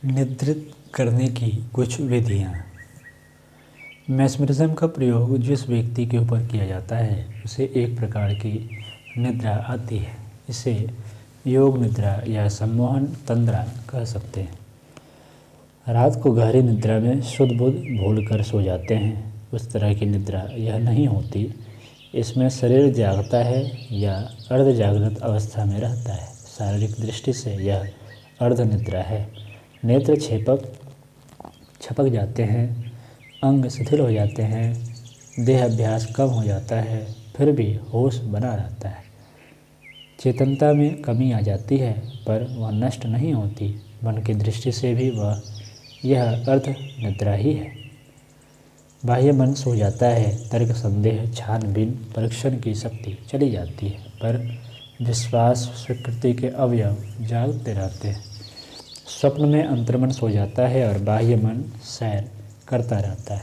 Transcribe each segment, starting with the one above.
निद्रित करने की कुछ विधियाँ। मैस्मरिज्म का प्रयोग जिस व्यक्ति के ऊपर किया जाता है उसे एक प्रकार की निद्रा आती है। इसे योग निद्रा या सम्मोहन तंद्रा कह सकते हैं। रात को गहरी निद्रा में शुद्ध बुद्ध भूल कर सो जाते हैं, उस तरह की निद्रा यह नहीं होती। इसमें शरीर जागता है या अर्ध जागृत अवस्था में रहता है। शारीरिक दृष्टि से यह अर्ध निद्रा है। नेत्र छपक जाते हैं, अंग शिथिल हो जाते हैं, देह अभ्यास कम हो जाता है, फिर भी होश बना रहता है। चेतनता में कमी आ जाती है पर वह नष्ट नहीं होती। मन की दृष्टि से भी यह अर्ध निद्रा ही है। बाह्य मन सो जाता है, तर्क संदेह छानबीन परीक्षण की शक्ति चली जाती है, पर विश्वास स्वीकृति के अवयव जागते रहते हैं। स्वप्न में अंतर्मन सो जाता है और बाह्य मन सैर करता रहता है।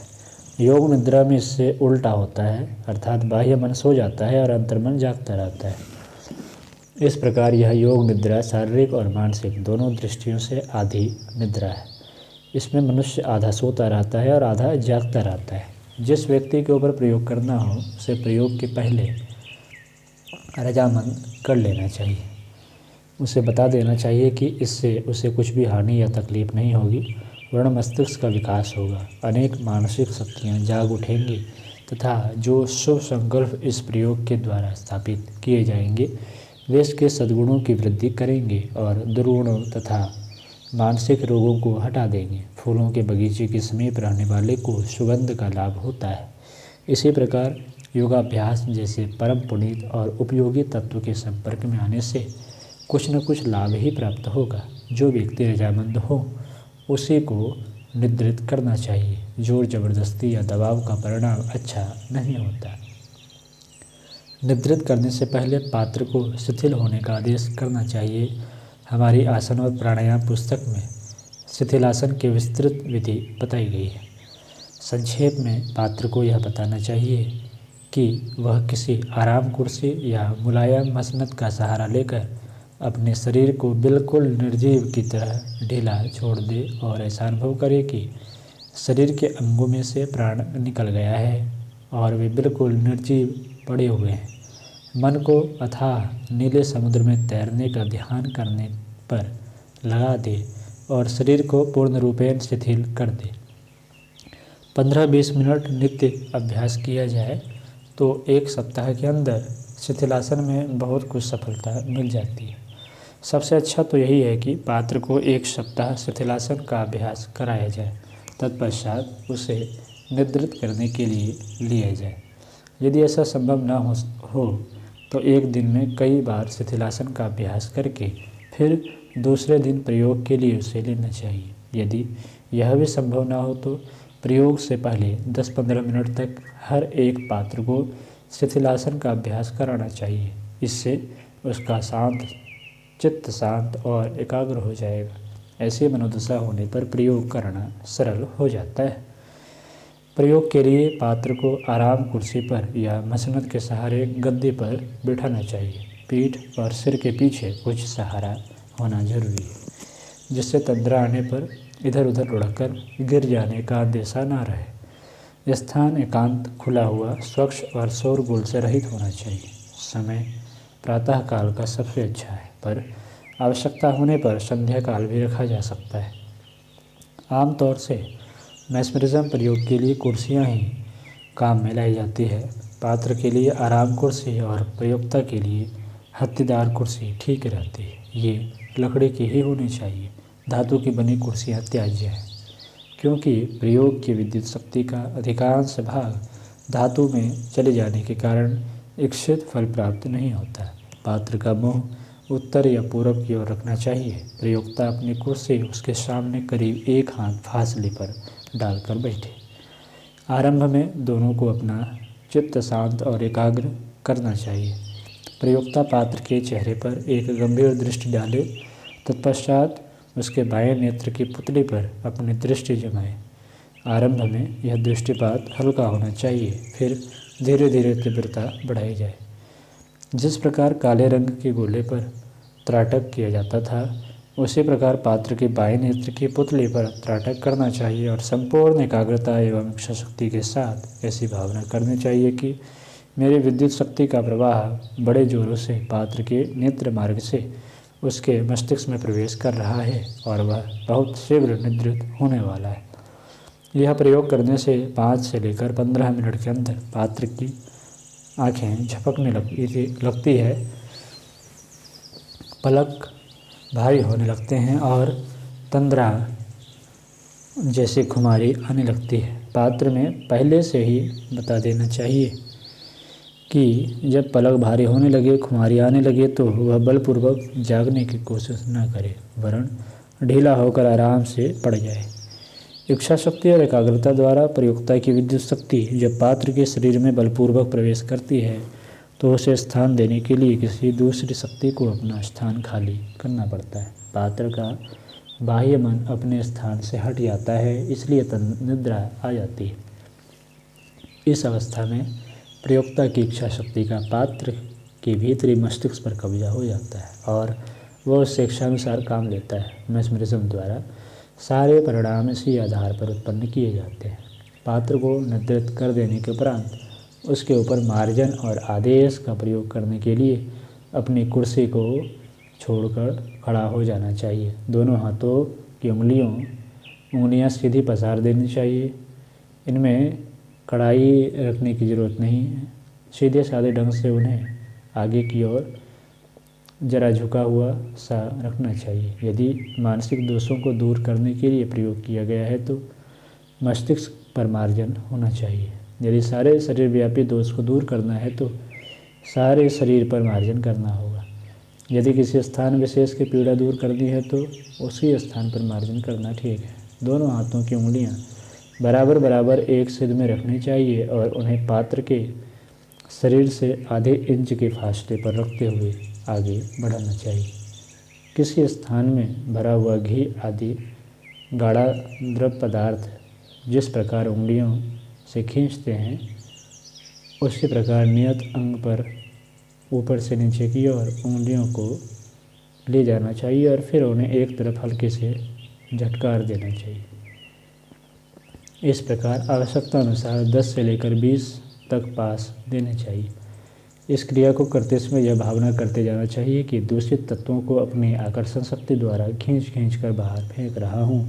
योग निद्रा में इससे उल्टा होता है, अर्थात बाह्य मन सो जाता है और अंतर्मन जागता रहता है। इस प्रकार यह योग निद्रा शारीरिक और मानसिक दोनों दृष्टियों से आधी निद्रा है। इसमें मनुष्य आधा सोता रहता है और आधा जागता रहता है। जिस व्यक्ति के ऊपर प्रयोग करना हो उसे प्रयोग के पहले रजामंद कर लेना चाहिए। उसे बता देना चाहिए कि इससे उसे कुछ भी हानि या तकलीफ नहीं होगी, वरन मस्तिष्क का विकास होगा, अनेक मानसिक शक्तियाँ जाग उठेंगी तथा जो शुभ संकल्प इस प्रयोग के द्वारा स्थापित किए जाएंगे वे इसके सद्गुणों की वृद्धि करेंगे और दुर्गुणों तथा मानसिक रोगों को हटा देंगे। फूलों के बगीचे के समीप रहने वाले को सुगंध का लाभ होता है। इसी प्रकार योगाभ्यास जैसे परम पुनीत और उपयोगी तत्व के संपर्क में आने से कुछ न कुछ लाभ ही प्राप्त होगा। जो व्यक्ति रजामंद हो उसी को निद्रित करना चाहिए। जोर जबरदस्ती या दबाव का परिणाम अच्छा नहीं होता। निद्रित करने से पहले पात्र को शिथिल होने का आदेश करना चाहिए। हमारी आसन और प्राणायाम पुस्तक में शिथिलासन की विस्तृत विधि बताई गई है। संक्षेप में पात्र को यह बताना चाहिए कि वह किसी आराम कुर्सी या मुलायम मसनद का सहारा लेकर अपने शरीर को बिल्कुल निर्जीव की तरह ढीला छोड़ दे और ऐसा अनुभव करे कि शरीर के अंगों में से प्राण निकल गया है और वे बिल्कुल निर्जीव पड़े हुए हैं। मन को अथाह नीले समुद्र में तैरने का ध्यान करने पर लगा दे और शरीर को पूर्ण रूपेण शिथिल कर दे। 15-20 मिनट नित्य अभ्यास किया जाए तो एक सप्ताह के अंदर शिथिलासन में बहुत कुछ सफलता मिल जाती है। सबसे अच्छा तो यही है कि पात्र को एक सप्ताह शिथिलासन का अभ्यास कराया जाए, तत्पश्चात उसे निद्रित करने के लिए लिया जाए। यदि ऐसा संभव न हो तो एक दिन में कई बार शिथिलासन का अभ्यास करके फिर दूसरे दिन प्रयोग के लिए उसे लेना चाहिए। यदि यह भी संभव न हो तो प्रयोग से पहले 10-15 मिनट तक हर एक पात्र को शिथिलासन का अभ्यास कराना चाहिए। इससे उसका चित्त शांत और एकाग्र हो जाएगा। ऐसी मनोदशा होने पर प्रयोग करना सरल हो जाता है। प्रयोग के लिए पात्र को आराम कुर्सी पर या मसनद के सहारे गद्दे पर बिठाना चाहिए। पीठ और सिर के पीछे कुछ सहारा होना जरूरी है, जिससे तंद्रा आने पर इधर उधर लुढ़ककर गिर जाने का अंदेशा न रहे। स्थान एकांत, खुला हुआ, स्वच्छ और शोरगुल से रहित होना चाहिए। समय प्रातः काल का सबसे अच्छा है, पर आवश्यकता होने पर संध्या काल भी रखा जा सकता है। आमतौर से मैस्मरिज्म प्रयोग के लिए कुर्सियाँ ही काम में लाई जाती है। पात्र के लिए आराम कुर्सी और प्रयोक्ता के लिए हत्तीदार कुर्सी ठीक रहती है। ये लकड़ी की ही होनी चाहिए। धातु की बनी कुर्सियाँ त्याज्य हैं, क्योंकि प्रयोग की विद्युत शक्ति का अधिकांश भाग धातु में चले जाने के कारण इच्छित फल प्राप्त नहीं होता। पात्र का मुँह उत्तर या पूरब की ओर रखना चाहिए। प्रयोक्ता अपनी कुर्सी उसके सामने करीब 1 हाथ फासले पर डालकर बैठे। आरंभ में दोनों को अपना चित्त शांत और एकाग्र करना चाहिए। प्रयोक्ता पात्र के चेहरे पर एक गंभीर दृष्टि डाले, तत्पश्चात उसके बाएं नेत्र की पुतली पर अपनी दृष्टि जमाए। आरंभ में यह दृष्टिपात हल्का होना चाहिए, फिर धीरे धीरे तीव्रता बढ़ाई जाए। जिस प्रकार काले रंग के गोले पर त्राटक किया जाता था, उसी प्रकार पात्र के बाएं नेत्र की पुतली पर त्राटक करना चाहिए और संपूर्ण एकाग्रता एवं इच्छा शक्ति के साथ ऐसी भावना करनी चाहिए कि मेरी विद्युत शक्ति का प्रवाह बड़े जोरों से पात्र के नेत्र मार्ग से उसके मस्तिष्क में प्रवेश कर रहा है और वह बहुत शीघ्र निद्रित होने वाला है। यह प्रयोग करने से 5 से लेकर 15 मिनट के अंदर पात्र की आंखें झपकने लगती है, पलक भारी होने लगते हैं और तंद्रा जैसी खुमारी आने लगती है। पात्र में पहले से ही बता देना चाहिए कि जब पलक भारी होने लगे, खुमारी आने लगे तो वह बलपूर्वक जागने की कोशिश न करे, वरन ढीला होकर आराम से पड़ जाए। इच्छा शक्ति और एकाग्रता द्वारा प्रयुक्ता की विद्युत शक्ति जब पात्र के शरीर में बलपूर्वक प्रवेश करती है तो उसे स्थान देने के लिए किसी दूसरी शक्ति को अपना स्थान खाली करना पड़ता है। पात्र का बाह्य मन अपने स्थान से हट जाता है, इसलिए निद्रा आ जाती है। इस अवस्था में प्रयोक्ता की इच्छा शक्ति का पात्र के भीतरी मस्तिष्क पर कब्जा हो जाता है और वह उससे इच्छानुसार काम लेता है। मेस्मरिज्म द्वारा सारे परिणाम इसी आधार पर उत्पन्न किए जाते हैं। पात्र को निद्रित कर देने के उपरांत उसके ऊपर मार्जन और आदेश का प्रयोग करने के लिए अपनी कुर्सी को छोड़कर खड़ा हो जाना चाहिए। दोनों हाथों की उंगलियां सीधी पसार देनी चाहिए। इनमें कड़ाई रखने की ज़रूरत नहीं है। सीधे साधे ढंग से उन्हें आगे की ओर जरा झुका हुआ सा रखना चाहिए। यदि मानसिक दोषों को दूर करने के लिए प्रयोग किया गया है तो मस्तिष्क पर मार्जन होना चाहिए। यदि सारे शरीर व्यापी दोष को दूर करना है तो सारे शरीर पर मार्जन करना होगा। यदि किसी स्थान विशेष की पीड़ा दूर करनी है तो उसी स्थान पर मार्जन करना ठीक है। दोनों हाथों की उंगलियां बराबर बराबर एक सिर में रखनी चाहिए और उन्हें पात्र के शरीर से आधे इंच के फासले पर रखते हुए आगे बढ़ाना चाहिए। किसी स्थान में भरा हुआ घी आदि गाढ़ा द्रव पदार्थ जिस प्रकार उंगलियों से खींचते हैं, उसी प्रकार नियत अंग पर ऊपर से नीचे की ओर उंगलियों को ले जाना चाहिए और फिर उन्हें एक तरफ हल्के से झटकार देना चाहिए। इस प्रकार आवश्यकता अनुसार 10 से लेकर 20 तक पास देने चाहिए। इस क्रिया को करते समय यह भावना करते जाना चाहिए कि दूषित तत्वों को अपनी आकर्षण शक्ति द्वारा खींच कर बाहर फेंक रहा हूँ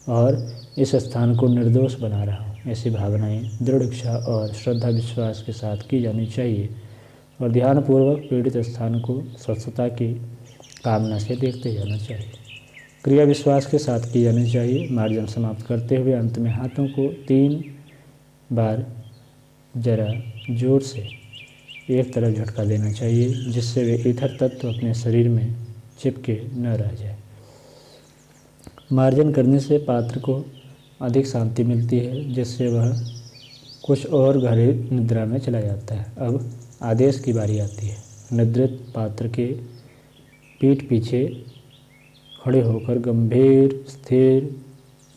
और इस स्थान को निर्दोष बना रहा हूँ। ऐसी भावनाएं दृढ़ इच्छा और श्रद्धा विश्वास के साथ की जानी चाहिए और ध्यानपूर्वक पीड़ित स्थान को स्वच्छता की कामना से देखते जाना चाहिए। क्रिया विश्वास के साथ की जानी चाहिए। मार्जन समाप्त करते हुए अंत में हाथों को 3 बार जरा जोर से एक तरफ झटका देना चाहिए, जिससे वे ईथर तत्व अपने शरीर में चिपके न रह जाए। मार्जन करने से पात्र को अधिक शांति मिलती है, जिससे वह कुछ और गहरी निद्रा में चला जाता है। अब आदेश की बारी आती है। निद्रित पात्र के पीठ पीछे खड़े होकर गंभीर, स्थिर,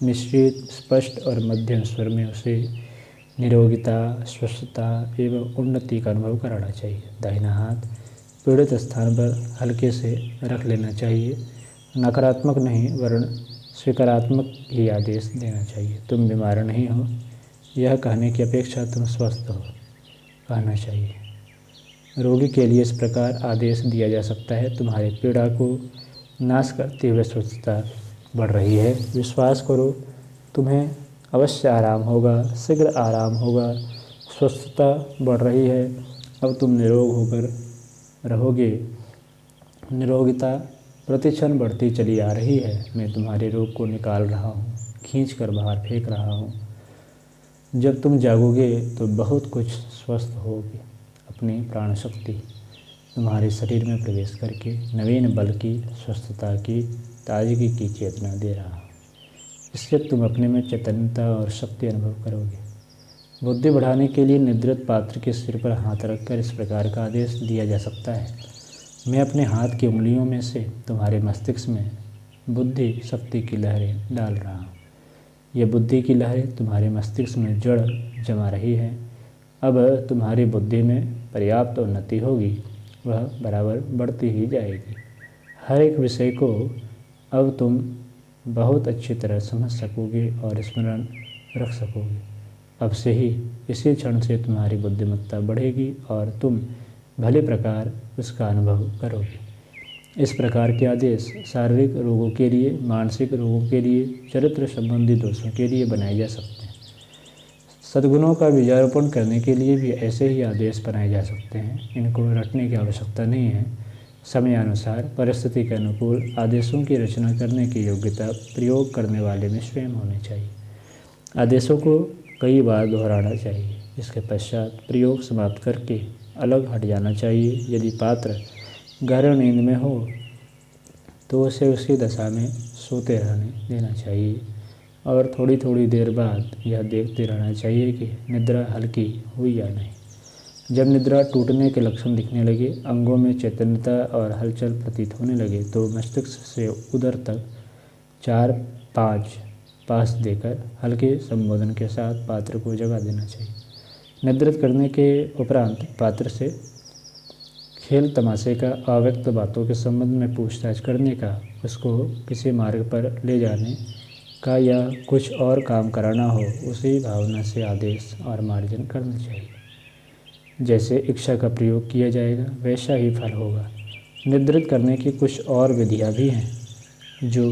निश्चित, स्पष्ट और मध्यम स्वर में उसे निरोगिता, स्वस्थता एवं उन्नति का अनुभव कराना चाहिए। दाहिना हाथ पीड़ित स्थान पर हल्के से रख लेना चाहिए। नकारात्मक नहीं वरन स्वीकारात्मक ही आदेश देना चाहिए। तुम बीमार नहीं हो, यह कहने की अपेक्षा तुम स्वस्थ हो कहना चाहिए। रोगी के लिए इस प्रकार आदेश दिया जा सकता है, तुम्हारी पीड़ा को नाश करते हुए स्वस्थता बढ़ रही है। विश्वास करो, तुम्हें अवश्य आराम होगा, शीघ्र आराम होगा। स्वस्थता बढ़ रही है, अब तुम निरोग होकर रहोगे। निरोगिता प्रतिक्षण बढ़ती चली आ रही है। मैं तुम्हारे रोग को निकाल रहा हूँ, खींच कर बाहर फेंक रहा हूँ। जब तुम जागोगे तो बहुत कुछ स्वस्थ होगे। अपनी प्राण शक्ति तुम्हारे शरीर में प्रवेश करके नवीन बल की, स्वस्थता की, ताजगी की चेतना दे रहा हूँ। इससे तुम अपने में चैतन्यता और शक्ति अनुभव करोगे। बुद्धि बढ़ाने के लिए निद्रित पात्र के सिर पर हाथ रखकर इस प्रकार का आदेश दिया जा सकता है। मैं अपने हाथ की उंगलियों में से तुम्हारे मस्तिष्क में बुद्धि शक्ति की लहरें डाल रहा हूँ। यह बुद्धि की लहरें तुम्हारे मस्तिष्क में जड़ जमा रही है। अब तुम्हारी बुद्धि में पर्याप्त उन्नति होगी, वह बराबर बढ़ती ही जाएगी। हर एक विषय को अब तुम बहुत अच्छी तरह समझ सकोगे और स्मरण रख सकोगे। अब से ही इसी क्षण से तुम्हारी बुद्धिमत्ता बढ़ेगी और तुम भले प्रकार उसका अनुभव करोगे। इस प्रकार के आदेश शारीरिक रोगों के लिए, मानसिक रोगों के लिए, चरित्र संबंधी दोषों के लिए बनाए जा सकते हैं। सद्गुणों का बीजारोपण करने के लिए भी ऐसे ही आदेश बनाए जा सकते हैं। इनको रटने की आवश्यकता नहीं है। समयानुसार, परिस्थिति के अनुकूल आदेशों की रचना करने की योग्यता प्रयोग करने वाले में स्वयं होनी चाहिए। आदेशों को कई बार दोहराना चाहिए। इसके पश्चात प्रयोग समाप्त करके अलग हट जाना चाहिए। यदि पात्र गहरी नींद में हो तो उसे उसी दशा में सोते रहने देना चाहिए और थोड़ी थोड़ी देर बाद यह देखते रहना चाहिए कि निद्रा हल्की हुई या नहीं। जब निद्रा टूटने के लक्षण दिखने लगे, अंगों में चैतन्यता और हलचल प्रतीत होने लगे तो मस्तिष्क से उदर तक 4-5 पास देकर हल्के संबोधन के साथ पात्र को जगा देना चाहिए। निद्रित करने के उपरांत पात्र से खेल तमाशे का, अव्यक्त बातों के संबंध में पूछताछ करने का, उसको किसी मार्ग पर ले जाने का या कुछ और काम कराना हो, उसी भावना से आदेश और मार्जन करना चाहिए। जैसे इच्छा का प्रयोग किया जाएगा वैसा ही फल होगा। निद्रित करने की कुछ और विधियाँ भी हैं जो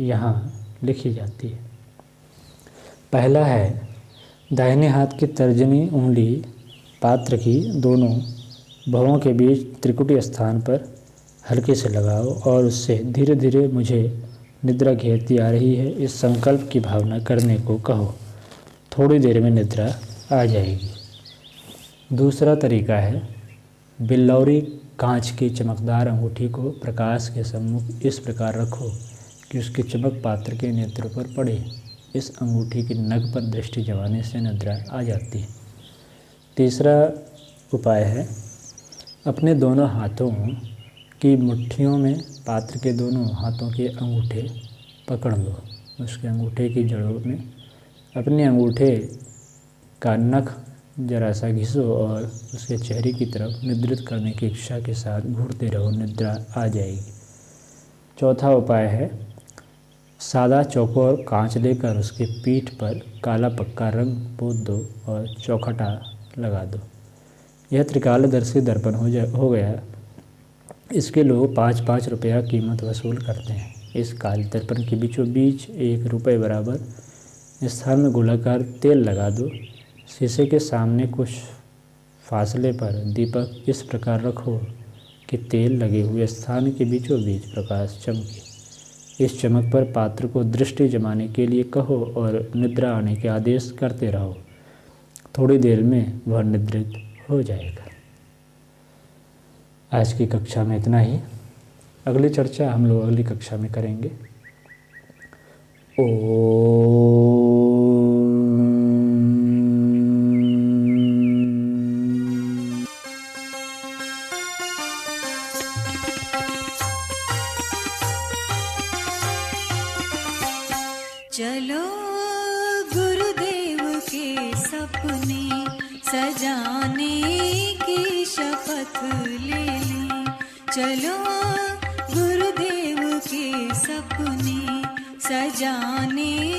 यहाँ लिखी जाती है। पहला है, दाहिने हाथ की तर्जनी उंगली पात्र की दोनों भवों के बीच त्रिकुटी स्थान पर हल्के से लगाओ और उससे धीरे धीरे मुझे निद्रा घेरती आ रही है, इस संकल्प की भावना करने को कहो। थोड़ी देर में निद्रा आ जाएगी। दूसरा तरीका है, बिल्लौरी कांच की चमकदार अंगूठी को प्रकाश के सम्मुख इस प्रकार रखो कि उसकी चमक पात्र के नेत्र पर पड़े। इस अंगूठी की नग पर दृष्टि जमाने से निद्रा आ जाती है। तीसरा उपाय है, अपने दोनों हाथों की मुट्ठियों में पात्र के दोनों हाथों के अंगूठे पकड़ लो। उसके अंगूठे की जड़ों में अपने अंगूठे का नख जरा सा घिसो और उसके चेहरे की तरफ निद्रित करने की इच्छा के साथ घूरते रहो, निद्रा आ जाएगी। चौथा उपाय है, सादा चौकोर कांच लेकर उसके पीठ पर काला पक्का रंग पोत दो और चौखटा लगा दो। यह त्रिकालदर्शी दर्पण हो गया। इसके लोग 5-5 रुपया कीमत वसूल करते हैं। इस काले दर्पण के बीचों बीच 1 रुपये बराबर स्थान में गोलाकार तेल लगा दो। शीशे के सामने कुछ फासले पर दीपक इस प्रकार रखो कि तेल लगे हुए स्थान के बीचों बीच प्रकाश चमके। इस चमक पर पात्र को दृष्टि जमाने के लिए कहो और निद्रा आने के आदेश करते रहो। थोड़ी देर में वह निद्रित हो जाएगा। आज की कक्षा में इतना ही। अगली चर्चा हम लोग अगली कक्षा में करेंगे। चलो गुरुदेव के सपने सजाने की शपथ ले लें। चलो गुरुदेव के सपने सजाने